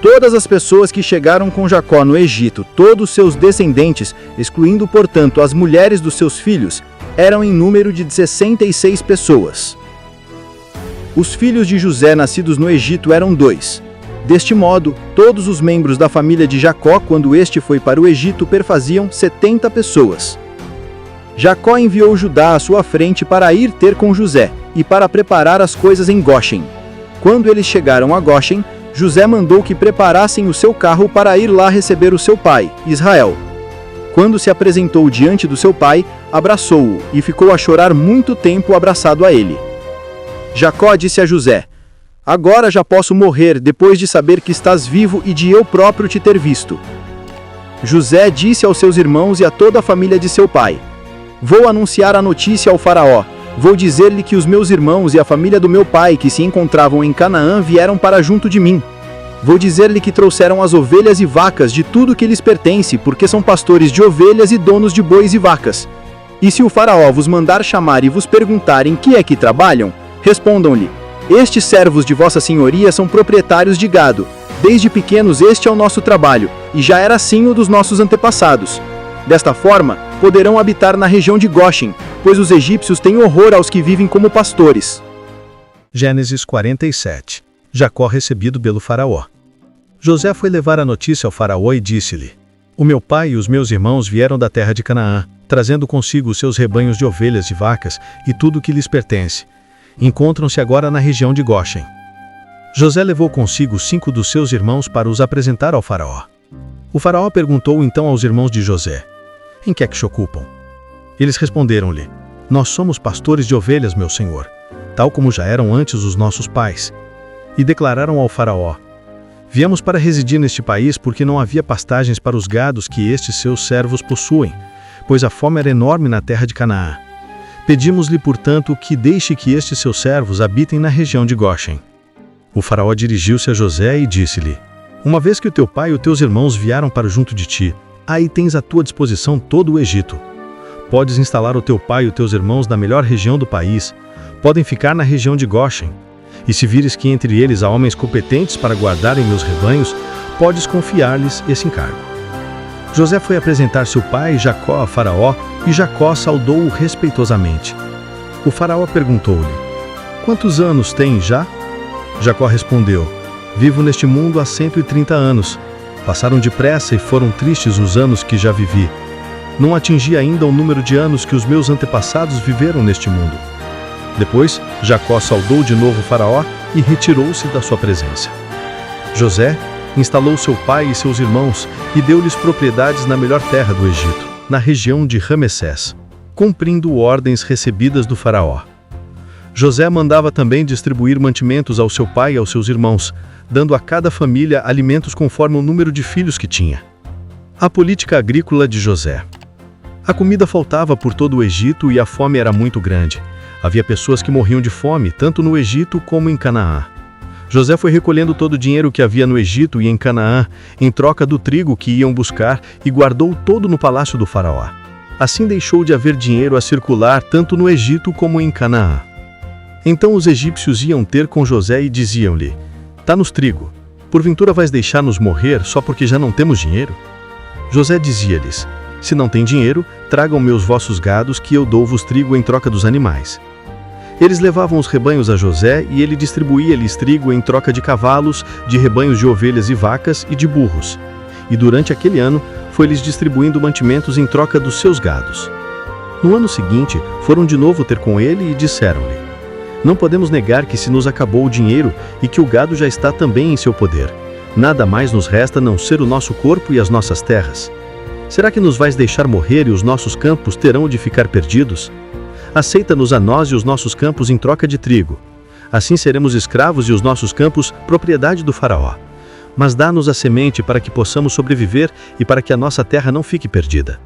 Todas as pessoas que chegaram com Jacó no Egito, todos seus descendentes, excluindo, portanto, as mulheres dos seus filhos, eram em número de 66 pessoas. Os filhos de José nascidos no Egito eram 2. Deste modo, todos os membros da família de Jacó, quando este foi para o Egito, perfaziam 70 pessoas. Jacó enviou Judá à sua frente para ir ter com José, e para preparar as coisas em Góshen. Quando eles chegaram a Góshen, José mandou que preparassem o seu carro para ir lá receber o seu pai, Israel. Quando se apresentou diante do seu pai, abraçou-o e ficou a chorar muito tempo abraçado a ele. Jacó disse a José: Agora já posso morrer depois de saber que estás vivo e de eu próprio te ter visto. José disse aos seus irmãos e a toda a família de seu pai: Vou anunciar a notícia ao faraó. Vou dizer-lhe que os meus irmãos e a família do meu pai que se encontravam em Canaã vieram para junto de mim. Vou dizer-lhe que trouxeram as ovelhas e vacas de tudo que lhes pertence, porque são pastores de ovelhas e donos de bois e vacas. E se o faraó vos mandar chamar e vos perguntar em que é que trabalham, respondam-lhe: Estes servos de vossa senhoria são proprietários de gado. Desde pequenos este é o nosso trabalho, e já era assim o dos nossos antepassados. Desta forma, poderão habitar na região de Góshen, pois os egípcios têm horror aos que vivem como pastores. Gênesis 47. Jacó recebido pelo faraó. José foi levar a notícia ao faraó e disse-lhe: O meu pai e os meus irmãos vieram da terra de Canaã, trazendo consigo os seus rebanhos de ovelhas e vacas e tudo o que lhes pertence. Encontram-se agora na região de Góshen. José levou consigo 5 dos seus irmãos para os apresentar ao faraó. O faraó perguntou então aos irmãos de José: Em que é que se ocupam? Eles responderam-lhe: Nós somos pastores de ovelhas, meu senhor, tal como já eram antes os nossos pais. E declararam ao faraó: Viemos para residir neste país porque não havia pastagens para os gados que estes seus servos possuem, pois a fome era enorme na terra de Canaã. Pedimos-lhe, portanto, que deixe que estes seus servos habitem na região de Góshen. O faraó dirigiu-se a José e disse-lhe: Uma vez que o teu pai e os teus irmãos vieram para junto de ti, aí tens à tua disposição todo o Egito. Podes instalar o teu pai e os teus irmãos na melhor região do país, podem ficar na região de Góshen. E se vires que entre eles há homens competentes para guardarem meus rebanhos, podes confiar-lhes esse encargo. José foi apresentar seu pai Jacó a Faraó, e Jacó saudou-o respeitosamente. O faraó perguntou-lhe: Quantos anos tem já? Jacó respondeu: Vivo neste mundo há 130 anos. Passaram depressa e foram tristes os anos que já vivi. Não atingi ainda o número de anos que os meus antepassados viveram neste mundo. Depois, Jacó saudou de novo o faraó e retirou-se da sua presença. José instalou seu pai e seus irmãos e deu-lhes propriedades na melhor terra do Egito, na região de Ramessés, cumprindo ordens recebidas do faraó. José mandava também distribuir mantimentos ao seu pai e aos seus irmãos, dando a cada família alimentos conforme o número de filhos que tinha. A política agrícola de José. A comida faltava por todo o Egito e a fome era muito grande. Havia pessoas que morriam de fome, tanto no Egito como em Canaã. José foi recolhendo todo o dinheiro que havia no Egito e em Canaã, em troca do trigo que iam buscar, e guardou todo no palácio do faraó. Assim deixou de haver dinheiro a circular tanto no Egito como em Canaã. Então os egípcios iam ter com José e diziam-lhe: Dá-nos trigo. Porventura vais deixar-nos morrer só porque já não temos dinheiro? José dizia-lhes: Se não tem dinheiro, tragam-me os vossos gados, que eu dou-vos trigo em troca dos animais. Eles levavam os rebanhos a José, e ele distribuía-lhes trigo em troca de cavalos, de rebanhos de ovelhas e vacas e de burros. E durante aquele ano, foi-lhes distribuindo mantimentos em troca dos seus gados. No ano seguinte, foram de novo ter com ele e disseram-lhe: Não podemos negar que se nos acabou o dinheiro e que o gado já está também em seu poder. Nada mais nos resta não ser o nosso corpo e as nossas terras. Será que nos vais deixar morrer e os nossos campos terão de ficar perdidos? Aceita-nos a nós e os nossos campos em troca de trigo. Assim seremos escravos e os nossos campos propriedade do faraó. Mas dá-nos a semente para que possamos sobreviver e para que a nossa terra não fique perdida.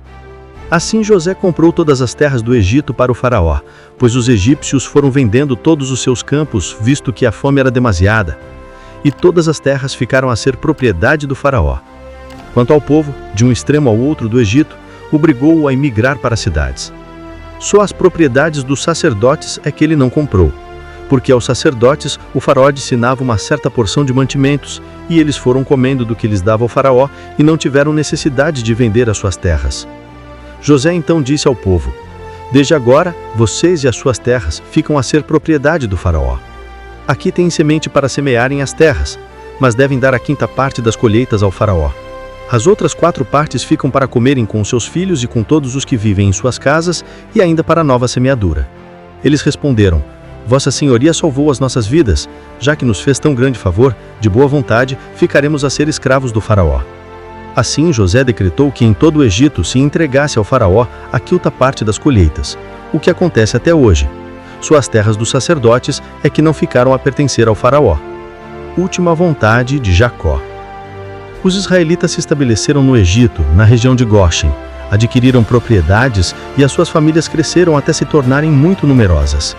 Assim José comprou todas as terras do Egito para o faraó, pois os egípcios foram vendendo todos os seus campos, visto que a fome era demasiada. E todas as terras ficaram a ser propriedade do faraó. Quanto ao povo, de um extremo ao outro do Egito, obrigou-o a emigrar para as cidades. Só as propriedades dos sacerdotes é que ele não comprou, porque aos sacerdotes o faraó destinava uma certa porção de mantimentos, e eles foram comendo do que lhes dava o faraó e não tiveram necessidade de vender as suas terras. José então disse ao povo: Desde agora, vocês e as suas terras ficam a ser propriedade do faraó. Aqui têm semente para semearem as terras, mas devem dar a 5ª parte das colheitas ao faraó. As outras 4 partes ficam para comerem com seus filhos e com todos os que vivem em suas casas, e ainda para a nova semeadura. Eles responderam: Vossa Senhoria salvou as nossas vidas, já que nos fez tão grande favor, de boa vontade, ficaremos a ser escravos do faraó. Assim José decretou que em todo o Egito se entregasse ao faraó a 5ª parte das colheitas, o que acontece até hoje. Só as terras dos sacerdotes é que não ficaram a pertencer ao faraó. Última vontade de Jacó. Os israelitas se estabeleceram no Egito, na região de Goshen, adquiriram propriedades e as suas famílias cresceram até se tornarem muito numerosas.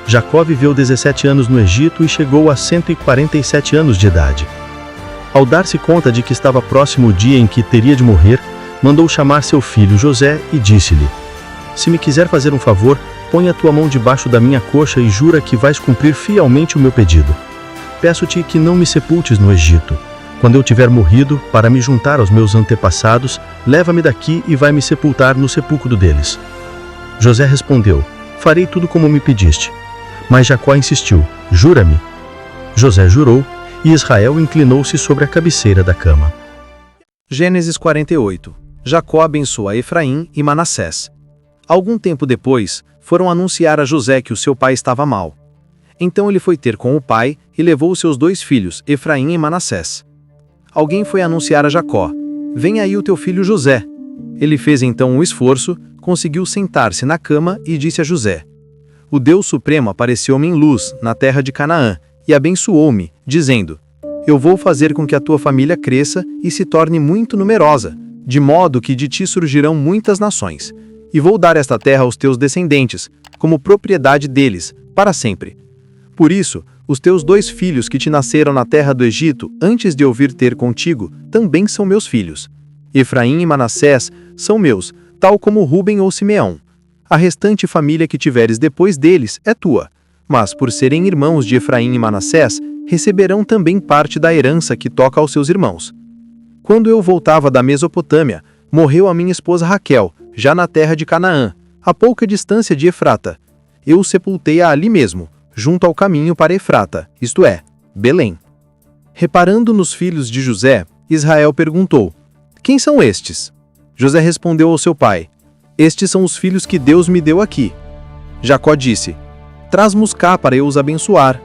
Jacó viveu 17 anos no Egito e chegou a 147 anos de idade. Ao dar-se conta de que estava próximo o dia em que teria de morrer, mandou chamar seu filho José e disse-lhe: Se me quiser fazer um favor, põe a tua mão debaixo da minha coxa e jura que vais cumprir fielmente o meu pedido. Peço-te que não me sepultes no Egito. Quando eu tiver morrido, para me juntar aos meus antepassados, leva-me daqui e vai me sepultar no sepulcro deles. José respondeu: Farei tudo como me pediste. Mas Jacó insistiu: Jura-me. José jurou, e Israel inclinou-se sobre a cabeceira da cama. Gênesis 48. Jacó abençoa Efraim e Manassés. Algum tempo depois, foram anunciar a José que o seu pai estava mal. Então ele foi ter com o pai e levou os seus 2 filhos, Efraim e Manassés. Alguém foi anunciar a Jacó: Vem aí o teu filho José. Ele fez então um esforço, conseguiu sentar-se na cama e disse a José: O Deus Supremo apareceu-me em luz, na terra de Canaã, e abençoou-me, dizendo: Eu vou fazer com que a tua família cresça e se torne muito numerosa, de modo que de ti surgirão muitas nações. E vou dar esta terra aos teus descendentes, como propriedade deles, para sempre. Por isso, os teus 2 filhos que te nasceram na terra do Egito, antes de eu vir ter contigo, também são meus filhos. Efraim e Manassés são meus, tal como Ruben ou Simeão. A restante família que tiveres depois deles é tua. Mas, por serem irmãos de Efraim e Manassés, receberão também parte da herança que toca aos seus irmãos. Quando eu voltava da Mesopotâmia, morreu a minha esposa Raquel, já na terra de Canaã, a pouca distância de Efrata. Eu sepultei-a ali mesmo, junto ao caminho para Efrata, isto é, Belém. Reparando nos filhos de José, Israel perguntou: Quem são estes? José respondeu ao seu pai: Estes são os filhos que Deus me deu aqui. Jacó disse: Traz-mos cá para eu os abençoar.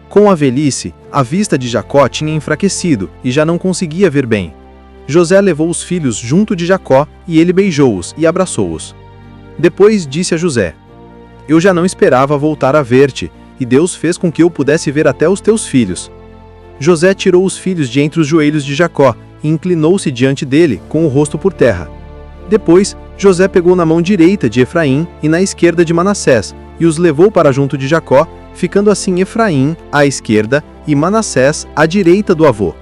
Com a velhice, a vista de Jacó tinha enfraquecido e já não conseguia ver bem. José levou os filhos junto de Jacó e ele beijou-os e abraçou-os. Depois disse a José: Eu já não esperava voltar a ver-te, e Deus fez com que eu pudesse ver até os teus filhos. José tirou os filhos de entre os joelhos de Jacó e inclinou-se diante dele, com o rosto por terra. Depois, José pegou na mão direita de Efraim e na esquerda de Manassés, e os levou para junto de Jacó, ficando assim Efraim à esquerda e Manassés à direita do avô.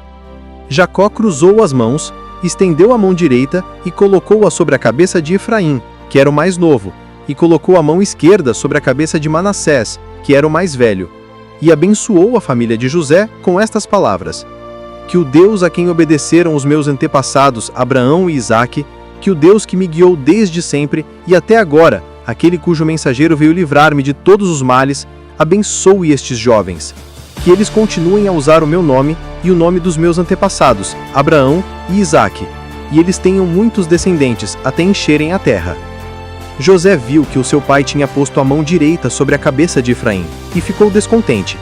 Jacó cruzou as mãos, estendeu a mão direita e colocou-a sobre a cabeça de Efraim, que era o mais novo, e colocou a mão esquerda sobre a cabeça de Manassés, que era o mais velho, e abençoou a família de José com estas palavras: que o Deus a quem obedeceram os meus antepassados Abraão e Isaque, que o Deus que me guiou desde sempre e até agora, aquele cujo mensageiro veio livrar-me de todos os males, abençoe estes jovens. Que eles continuem a usar o meu nome e o nome dos meus antepassados, Abraão e Isaque, e eles tenham muitos descendentes até encherem a terra. José viu que o seu pai tinha posto a mão direita sobre a cabeça de Efraim, e ficou descontente.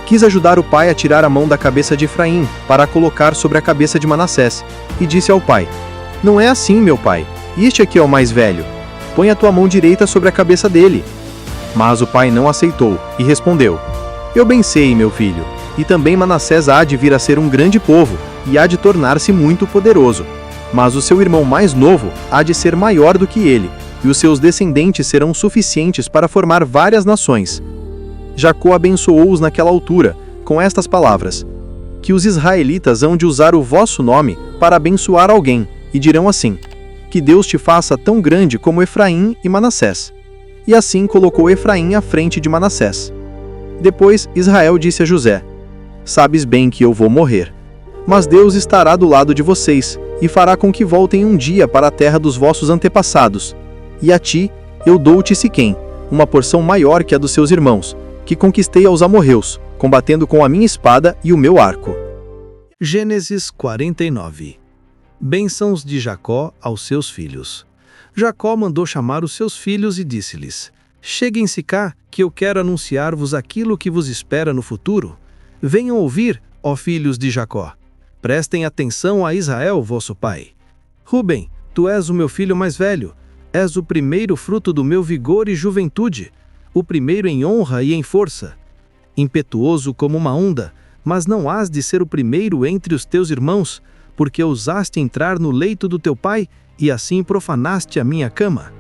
Quis ajudar o pai a tirar a mão da cabeça de Efraim, para a colocar sobre a cabeça de Manassés, e disse ao pai: não é assim, meu pai, este aqui é o mais velho. Põe a tua mão direita sobre a cabeça dele. Mas o pai não aceitou, e respondeu: eu bem sei, meu filho, e também Manassés há de vir a ser um grande povo, e há de tornar-se muito poderoso. Mas o seu irmão mais novo há de ser maior do que ele, e os seus descendentes serão suficientes para formar várias nações. Jacó abençoou-os naquela altura, com estas palavras: que os israelitas hão de usar o vosso nome para abençoar alguém, e dirão assim: que Deus te faça tão grande como Efraim e Manassés. E assim colocou Efraim à frente de Manassés. Depois Israel disse a José: sabes bem que eu vou morrer, mas Deus estará do lado de vocês, e fará com que voltem um dia para a terra dos vossos antepassados. E a ti, eu dou-te Siquém, uma porção maior que a dos seus irmãos, que conquistei aos amorreus, combatendo com a minha espada e o meu arco. Gênesis 49. Bênçãos de Jacó aos seus filhos. Jacó mandou chamar os seus filhos e disse-lhes: cheguem-se cá, que eu quero anunciar-vos aquilo que vos espera no futuro. Venham ouvir, ó filhos de Jacó. Prestem atenção a Israel, vosso pai. Ruben, tu és o meu filho mais velho. És o primeiro fruto do meu vigor e juventude, o primeiro em honra e em força. Impetuoso como uma onda, mas não hás de ser o primeiro entre os teus irmãos, porque ousaste entrar no leito do teu pai e assim profanaste a minha cama.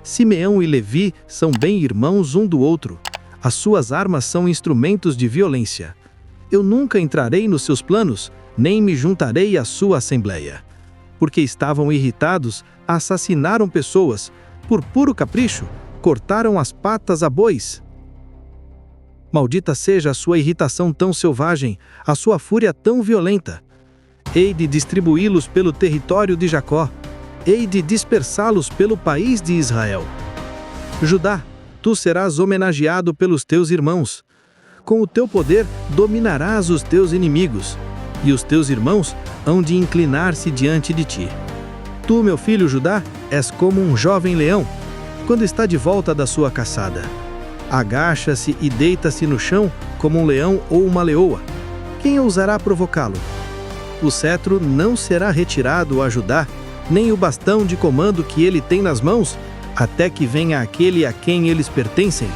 Simeão e Levi são bem irmãos um do outro. As suas armas são instrumentos de violência. Eu nunca entrarei nos seus planos, nem me juntarei à sua assembleia. Porque estavam irritados, assassinaram pessoas. Por puro capricho, cortaram as patas a bois. Maldita seja a sua irritação tão selvagem, a sua fúria tão violenta. Hei de distribuí-los pelo território de Jacó. Hei de dispersá-los pelo país de Israel. Judá, tu serás homenageado pelos teus irmãos. Com o teu poder dominarás os teus inimigos, e os teus irmãos hão de inclinar-se diante de ti. Tu, meu filho Judá, és como um jovem leão, quando está de volta da sua caçada. Agacha-se e deita-se no chão como um leão ou uma leoa. Quem ousará provocá-lo? O cetro não será retirado a Judá, nem o bastão de comando que ele tem nas mãos, até que venha aquele a quem eles pertencem,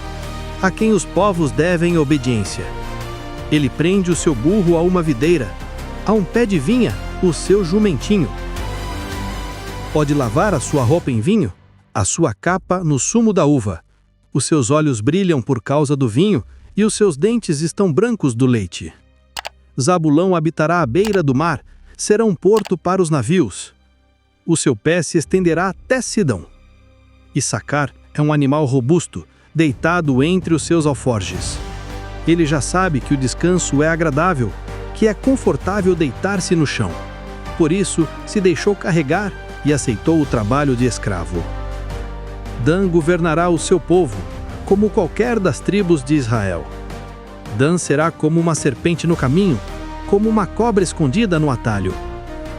a quem os povos devem obediência. Ele prende o seu burro a uma videira, a um pé de vinha, o seu jumentinho. Pode lavar a sua roupa em vinho, a sua capa no sumo da uva. Os seus olhos brilham por causa do vinho, e os seus dentes estão brancos do leite. Zabulão habitará à beira do mar, será um porto para os navios. O seu pé se estenderá até Sidão. Issacar é um animal robusto, deitado entre os seus alforjes. Ele já sabe que o descanso é agradável, que é confortável deitar-se no chão. Por isso, se deixou carregar e aceitou o trabalho de escravo. Dan governará o seu povo, como qualquer das tribos de Israel. Dan será como uma serpente no caminho, como uma cobra escondida no atalho,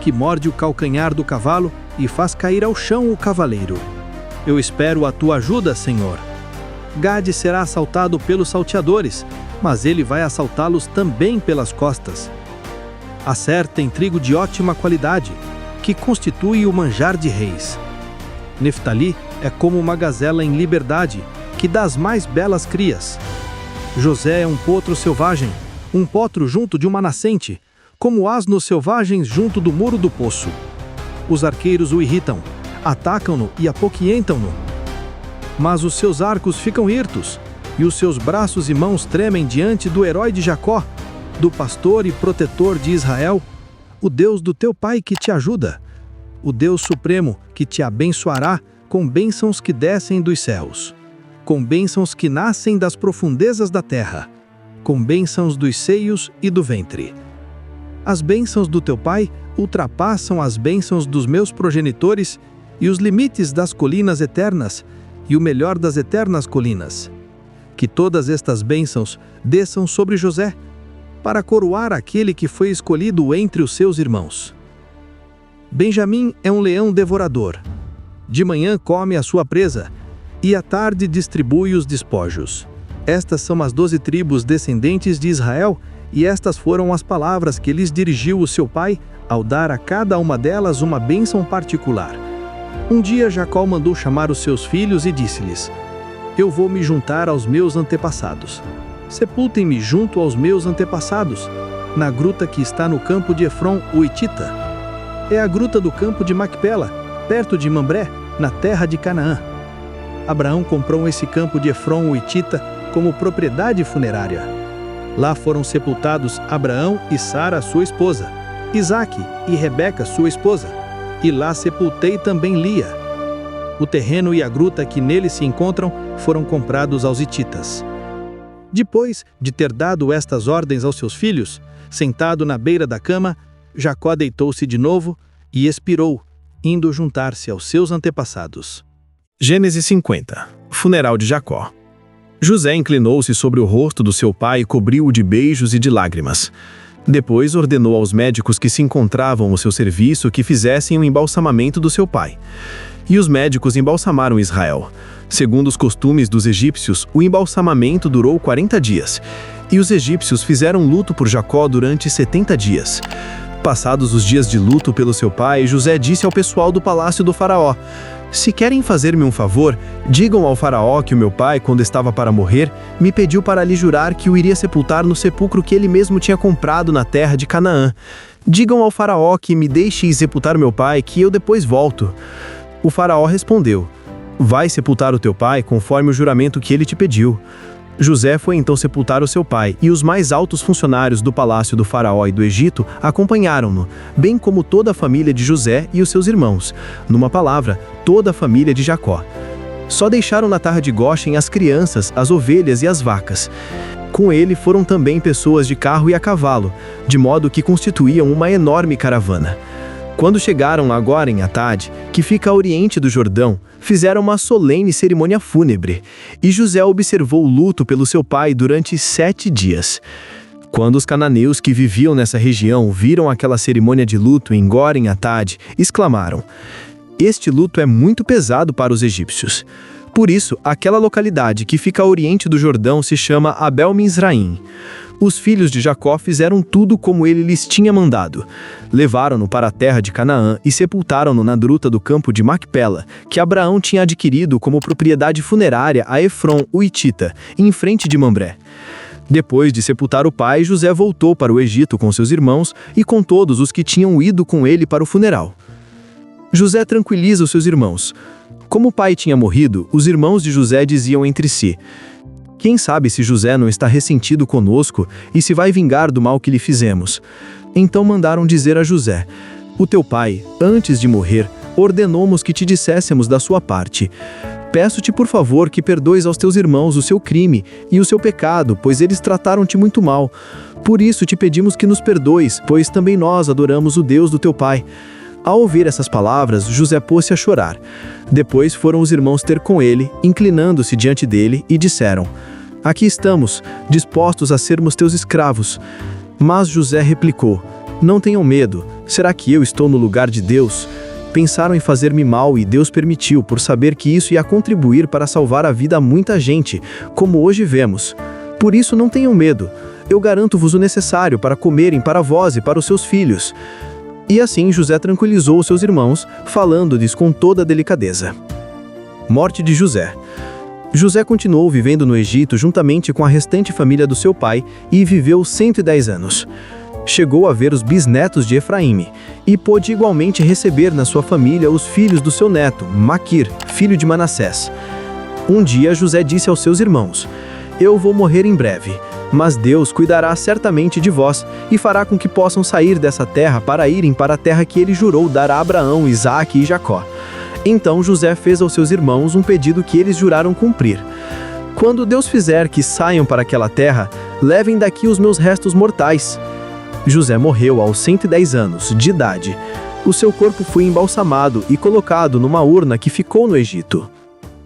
que morde o calcanhar do cavalo e faz cair ao chão o cavaleiro. Eu espero a tua ajuda, Senhor. Gade será assaltado pelos salteadores, mas ele vai assaltá-los também pelas costas. Asser tem trigo de ótima qualidade, que constitui o manjar de reis. Neftali é como uma gazela em liberdade, que dá as mais belas crias. José é um potro selvagem, um potro junto de uma nascente, como asnos selvagens junto do muro do poço. Os arqueiros o irritam, atacam-no e apoquientam-no. Mas os seus arcos ficam hirtos, e os seus braços e mãos tremem diante do herói de Jacó, do pastor e protetor de Israel, o Deus do teu pai que te ajuda, o Deus Supremo que te abençoará com bênçãos que descem dos céus, com bênçãos que nascem das profundezas da terra, com bênçãos dos seios e do ventre. As bênçãos do teu pai ultrapassam as bênçãos dos meus progenitores e os limites das colinas eternas e o melhor das eternas colinas. Que todas estas bênçãos desçam sobre José, para coroar aquele que foi escolhido entre os seus irmãos. Benjamim é um leão devorador. De manhã come a sua presa, e à tarde distribui os despojos. Estas são as 12 tribos descendentes de Israel, e estas foram as palavras que lhes dirigiu o seu pai, ao dar a cada uma delas uma bênção particular. Um dia Jacó mandou chamar os seus filhos e disse-lhes: Eu vou me juntar aos meus antepassados. Sepultem-me junto aos meus antepassados, na gruta que está no campo de Efron, o Hitita. É a gruta do campo de Macpela, perto de Mambré, na terra de Canaã. Abraão comprou esse campo de Efron, o Hitita, como propriedade funerária. Lá foram sepultados Abraão e Sara, sua esposa, Isaque e Rebeca, sua esposa, e lá sepultei também Lia. O terreno e a gruta que nele se encontram foram comprados aos hititas. Depois de ter dado estas ordens aos seus filhos, sentado na beira da cama, Jacó deitou-se de novo e expirou, indo juntar-se aos seus antepassados. Gênesis 50. Funeral de Jacó. José inclinou-se sobre o rosto do seu pai e cobriu-o de beijos e de lágrimas. Depois ordenou aos médicos que se encontravam ao seu serviço que fizessem o embalsamamento do seu pai. E os médicos embalsamaram Israel. Segundo os costumes dos egípcios, o embalsamamento durou 40 dias. E os egípcios fizeram luto por Jacó durante 70 dias. Passados os dias de luto pelo seu pai, José disse ao pessoal do palácio do faraó: Se querem fazer-me um favor, digam ao faraó que o meu pai, quando estava para morrer, me pediu para lhe jurar que o iria sepultar no sepulcro que ele mesmo tinha comprado na terra de Canaã. Digam ao faraó que me deixe ir sepultar meu pai, que eu depois volto. O faraó respondeu: Vai sepultar o teu pai conforme o juramento que ele te pediu. José foi então sepultar o seu pai, e os mais altos funcionários do palácio do faraó e do Egito acompanharam-no, bem como toda a família de José e os seus irmãos, numa palavra, toda a família de Jacó. Só deixaram na terra de Goshen as crianças, as ovelhas e as vacas. Com ele foram também pessoas de carro e a cavalo, de modo que constituíam uma enorme caravana. Quando chegaram agora em Atade, que fica a oriente do Jordão, fizeram uma solene cerimônia fúnebre, e José observou o luto pelo seu pai durante 7 dias. Quando os cananeus que viviam nessa região viram aquela cerimônia de luto em Gor em Atade, exclamaram: Este luto é muito pesado para os egípcios. Por isso, aquela localidade que fica a oriente do Jordão se chama Abel-Mizraim. Os filhos de Jacó fizeram tudo como ele lhes tinha mandado. Levaram-no para a terra de Canaã e sepultaram-no na gruta do campo de Macpela, que Abraão tinha adquirido como propriedade funerária a Efron, o Hitita, em frente de Mambré. Depois de sepultar o pai, José voltou para o Egito com seus irmãos e com todos os que tinham ido com ele para o funeral. José tranquiliza os seus irmãos. Como o pai tinha morrido, os irmãos de José diziam entre si: Quem sabe se José não está ressentido conosco e se vai vingar do mal que lhe fizemos? Então mandaram dizer a José: O teu pai, antes de morrer, ordenou-nos que te disséssemos da sua parte: Peço-te por favor que perdoes aos teus irmãos o seu crime e o seu pecado, pois eles trataram-te muito mal. Por isso te pedimos que nos perdoes, pois também nós adoramos o Deus do teu pai. Ao ouvir essas palavras, José pôs-se a chorar. Depois foram os irmãos ter com ele, inclinando-se diante dele, e disseram: Aqui estamos, dispostos a sermos teus escravos. Mas José replicou: Não tenham medo, será que eu estou no lugar de Deus? Pensaram em fazer-me mal e Deus permitiu, por saber que isso ia contribuir para salvar a vida a muita gente, como hoje vemos. Por isso não tenham medo, eu garanto-vos o necessário para comerem para vós e para os seus filhos. E assim José tranquilizou os seus irmãos, falando-lhes com toda a delicadeza. Morte de José. José continuou vivendo no Egito juntamente com a restante família do seu pai e viveu 110 anos. Chegou a ver os bisnetos de Efraime e pôde igualmente receber na sua família os filhos do seu neto, Maquir, filho de Manassés. Um dia José disse aos seus irmãos: Eu vou morrer em breve, mas Deus cuidará certamente de vós e fará com que possam sair dessa terra para irem para a terra que ele jurou dar a Abraão, Isaque e Jacó. Então José fez aos seus irmãos um pedido que eles juraram cumprir. Quando Deus fizer que saiam para aquela terra, levem daqui os meus restos mortais. José morreu aos 110 anos de idade. O seu corpo foi embalsamado e colocado numa urna que ficou no Egito.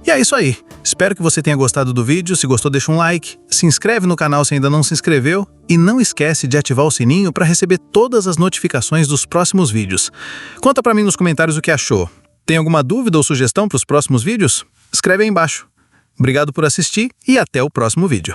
E é isso aí. Espero que você tenha gostado do vídeo. Se gostou, deixa um like, se inscreve no canal se ainda não se inscreveu e não esquece de ativar o sininho para receber todas as notificações dos próximos vídeos. Conta para mim nos comentários o que achou. Tem alguma dúvida ou sugestão para os próximos vídeos? Escreve aí embaixo. Obrigado por assistir e até o próximo vídeo.